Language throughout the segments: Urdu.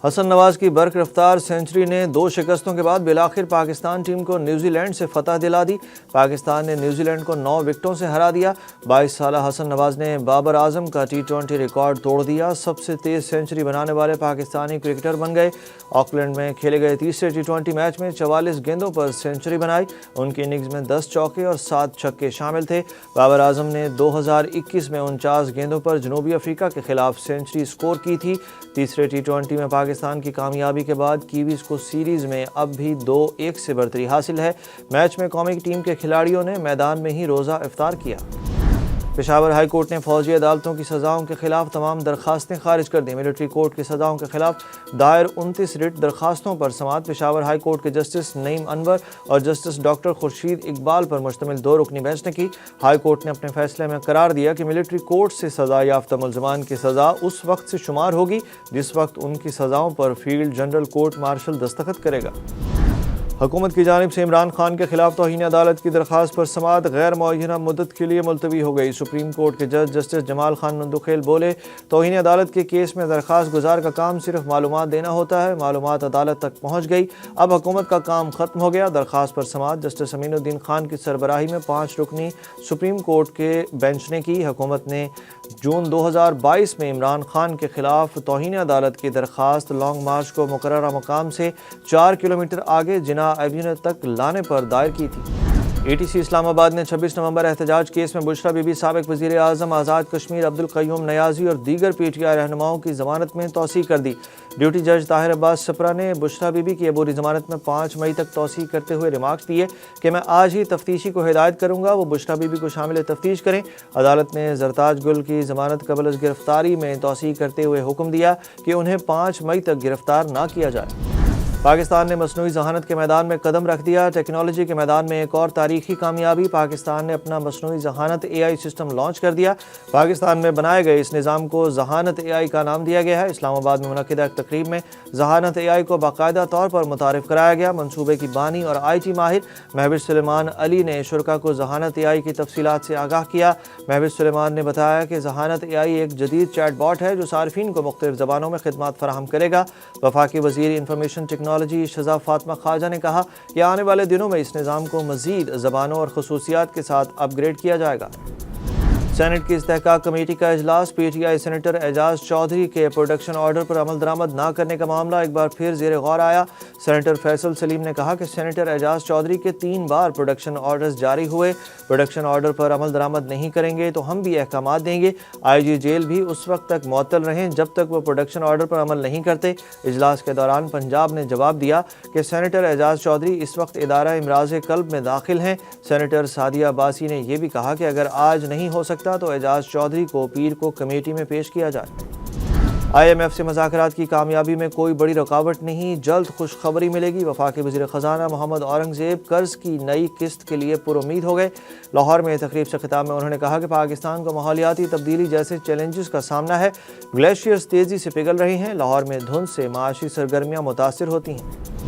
حسن نواز کی برق رفتار سنچری نے 2 شکستوں کے بعد بالآخر پاکستان ٹیم کو نیوزی لینڈ سے فتح دلا دی۔ پاکستان نے نیوزی لینڈ کو 9 وکٹوں سے ہرا دیا۔ 22 سالہ حسن نواز نے بابر اعظم کا T20 ریکارڈ توڑ دیا۔ سب سے تیز سنچری بنانے والے پاکستانی کرکٹر بن گئے۔ آکلینڈ میں کھیلے گئے تیسرے T20 میچ میں 44 گیندوں پر سنچری بنائی۔ ان کی اننگز میں 10 چوکے اور 7 چھکے شامل تھے۔ بابر اعظم نے 2021 میں 49 گیندوں پر جنوبی افریقہ کے خلاف سنچری سکور کی تھی۔ تیسرے T20 میں پاکستان کی کامیابی کے بعد کیویز کو سیریز میں اب بھی 2-1 سے برتری حاصل ہے۔ میچ میں قومی ٹیم کے کھلاڑیوں نے میدان میں ہی روزہ افطار کیا۔ پشاور ہائی کورٹ نے فوجی عدالتوں کی سزاؤں کے خلاف تمام درخواستیں خارج کر دیں۔ ملٹری کورٹ کی سزاؤں کے خلاف دائر 29 ریٹ درخواستوں پر سماعت پشاور ہائی کورٹ کے جسٹس نعیم انور اور جسٹس ڈاکٹر خورشید اقبال پر مشتمل 2 رکنی بینچ نے کی۔ ہائی کورٹ نے اپنے فیصلے میں قرار دیا کہ ملٹری کورٹ سے سزا یافتہ ملزمان کی سزا اس وقت سے شمار ہوگی جس وقت ان کی سزاؤں پر فیلڈ جنرل کورٹ مارشل دستخط کرے گا۔ حکومت کی جانب سے عمران خان کے خلاف توہین عدالت کی درخواست پر سماعت غیر معینہ مدت کے لیے ملتوی ہو گئی۔ سپریم کورٹ کے جج جسٹس جمال خان نندوخیل بولے، توہین عدالت کے کیس میں درخواست گزار کا کام صرف معلومات دینا ہوتا ہے۔ معلومات عدالت تک پہنچ گئی، اب حکومت کا کام ختم ہو گیا۔ درخواست پر سماعت جسٹس امین الدین خان کی سربراہی میں 5 رکنی سپریم کورٹ کے بینچ نے کی۔ حکومت نے جون 2022 میں عمران خان کے خلاف توہین عدالت کی درخواست لانگ مارچ کو مقررہ مقام سے 4 کلومیٹر آگے جناح ایونیو تک لانے پر دائر کی تھی۔ ATC اسلام آباد نے 26 نومبر احتجاج کیس میں بشرا بی بی، سابق وزیر اعظم آزاد کشمیر عبدالقیوم نیازی اور دیگر PTI رہنماؤں کی ضمانت میں توسیع کر دی۔ ڈیوٹی جج طاہر عباس سپرا نے بشرا بی بی کی عبوری ضمانت میں 5 مئی تک توسیع کرتے ہوئے ریمارکس دیے کہ میں آج ہی تفتیشی کو ہدایت کروں گا وہ بشرا بی بی کو شامل تفتیش کریں۔ عدالت نے زرتاج گل کی ضمانت قبل از گرفتاری میں توسیع کرتے ہوئے حکم دیا کہ انہیں 5 مئی تک گرفتار نہ کیا جائے۔ پاکستان نے مصنوعی ذہانت کے میدان میں قدم رکھ دیا۔ ٹیکنالوجی کے میدان میں ایک اور تاریخی کامیابی، پاکستان نے اپنا مصنوعی ذہانت AI سسٹم لانچ کر دیا۔ پاکستان میں بنائے گئے اس نظام کو ذہانت AI کا نام دیا گیا ہے۔ اسلام آباد میں منعقدہ ایک تقریب میں ذہانت AI کو باقاعدہ طور پر متعارف کرایا گیا۔ منصوبے کی بانی اور IT ماہر مہوش سلیمان علی نے شرکاء کو ذہانت AI کی تفصیلات سے آگاہ کیا۔ مہوش سلیمان نے بتایا کہ ذہانت AI ایک جدید چیٹ باٹ ہے جو صارفین کو مختلف زبانوں میں خدمات فراہم کرے گا۔ وفاقی وزیر انفارمیشن ٹیکنالوجی شہزاد فاطمہ خواجہ نے کہا کہ آنے والے دنوں میں اس نظام کو مزید زبانوں اور خصوصیات کے ساتھ اپ گریڈ کیا جائے گا۔ سینٹ کی استحقاق کمیٹی کا اجلاس، PTI سینیٹر اعجاز چودھری کے پروڈکشن آرڈر پر عمل درآمد نہ کرنے کا معاملہ ایک بار پھر زیر غور آیا۔ سینیٹر فیصل سلیم نے کہا کہ سینیٹر اعجاز چودھری کے 3 بار پروڈکشن آرڈرز جاری ہوئے، پروڈکشن آرڈر پر عمل درآمد نہیں کریں گے تو ہم بھی احکامات دیں گے۔ IG جیل بھی اس وقت تک معطل رہیں جب تک وہ پروڈکشن آرڈر پر عمل نہیں کرتے۔ اجلاس کے دوران پنجاب نے جواب دیا کہ سینیٹر اعجاز چودھری اس وقت ادارہ امراض قلب میں داخل ہیں۔ سینیٹر سعدیہ عباسی نے یہ بھی کہا کہ اگر آج نہیں ہو سکتا تو اعجاز چودھری کو پیر کو کمیٹی میں پیش کیا جائے۔ IMF سے مذاکرات کی کامیابی میں کوئی بڑی رکاوٹ نہیں، جلد خوشخبری ملے گی۔ وفاقی وزیر خزانہ محمد اورنگزیب قرض کی نئی قسط کے لیے پر امید ہو گئے۔ لاہور میں تقریب سے خطاب میں انہوں نے کہا کہ پاکستان کو ماحولیاتی تبدیلی جیسے چیلنجز کا سامنا ہے۔ گلیشیئرز تیزی سے پگھل رہے ہیں۔ لاہور میں دھند سے معاشی سرگرمیاں متاثر ہوتی ہیں۔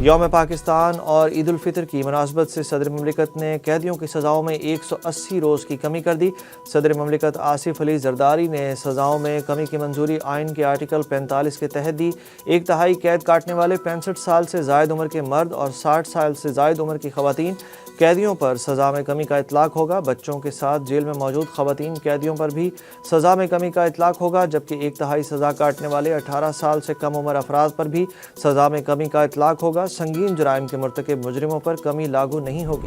یوم پاکستان اور عید الفطر کی مناسبت سے صدر مملکت نے قیدیوں کی سزاؤں میں 180 روز کی کمی کر دی۔ صدر مملکت آصف علی زرداری نے سزاؤں میں کمی کی منظوری آئین کے آرٹیکل 45 کے تحت دی۔ 1/3 قید کاٹنے والے 65 سال سے زائد عمر کے مرد اور 60 سال سے زائد عمر کی خواتین قیدیوں پر سزا میں کمی کا اطلاق ہوگا۔ بچوں کے ساتھ جیل میں موجود خواتین قیدیوں پر بھی سزا میں کمی کا اطلاق ہوگا، جبکہ 1/3 سزا کاٹنے والے 18 سال سے کم عمر افراد پر بھی سزا میں کمی کا اطلاق ہوگا۔ سنگین جرائم کے مرتکب مجرموں پر کمی لاگو نہیں ہوگی۔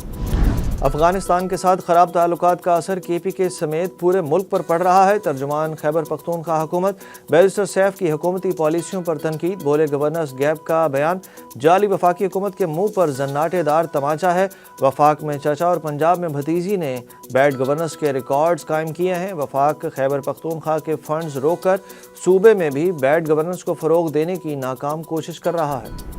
افغانستان کے ساتھ خراب تعلقات کا اثر KPK سمیت پورے ملک پر پڑ رہا ہے۔ ترجمان خیبر پختونخوا حکومت بیرسٹر سیف کی حکومتی پالیسیوں پر تنقید، بولے گورننس گیپ کا بیان جعلی وفاقی حکومت کے منہ پر زناٹے دار تماچا ہے۔ وفاق میں چچا اور پنجاب میں بھتیجی نے بیڈ گورننس کے ریکارڈز قائم کیے ہیں۔ وفاق خیبر پختونخوا کے فنڈز روک کر صوبے میں بھی بیڈ گورننس کو فروغ دینے کی ناکام کوشش کر رہا ہے۔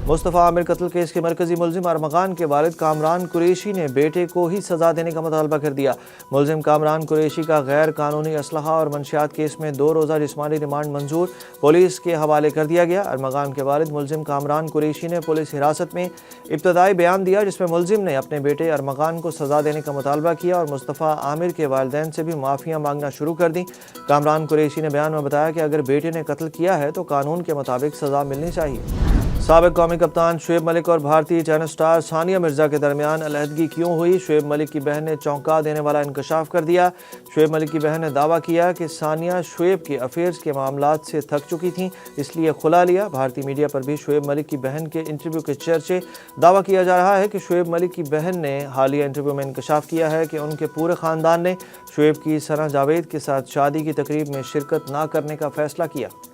مصطفیٰ عامر قتل کیس کے مرکزی ملزم ارمغان کے والد کامران قریشی نے بیٹے کو ہی سزا دینے کا مطالبہ کر دیا۔ ملزم کامران قریشی کا غیر قانونی اسلحہ اور منشیات کیس میں 2 روزہ جسمانی ریمانڈ منظور پولیس کے حوالے کر دیا گیا۔ ارمغان کے والد ملزم کامران قریشی نے پولیس حراست میں ابتدائی بیان دیا، جس میں ملزم نے اپنے بیٹے ارمغان کو سزا دینے کا مطالبہ کیا اور مصطفیٰ عامر کے والدین سے بھی معافیاں مانگنا شروع کر دیں۔ کامران قریشی نے بیان میں بتایا کہ اگر بیٹے نے قتل کیا ہے تو قانون کے مطابق سزا ملنی چاہیے۔ سابق قومی کپتان شعیب ملک اور بھارتی ٹینس سٹار ثانیہ مرزا کے درمیان علیحدگی کیوں ہوئی؟ شعیب ملک کی بہن نے چونکا دینے والا انکشاف کر دیا۔ شعیب ملک کی بہن نے دعویٰ کیا کہ ثانیہ شعیب کے افیئرز کے معاملات سے تھک چکی تھیں، اس لیے خلا لیا۔ بھارتی میڈیا پر بھی شعیب ملک کی بہن کے انٹرویو کے چرچے۔ دعویٰ کیا جا رہا ہے کہ شعیب ملک کی بہن نے حالیہ انٹرویو میں انکشاف کیا ہے کہ ان کے پورے خاندان نے شعیب کی ثنا جاوید کے ساتھ شادی کی تقریب میں شرکت نہ کرنے کا فیصلہ کیا۔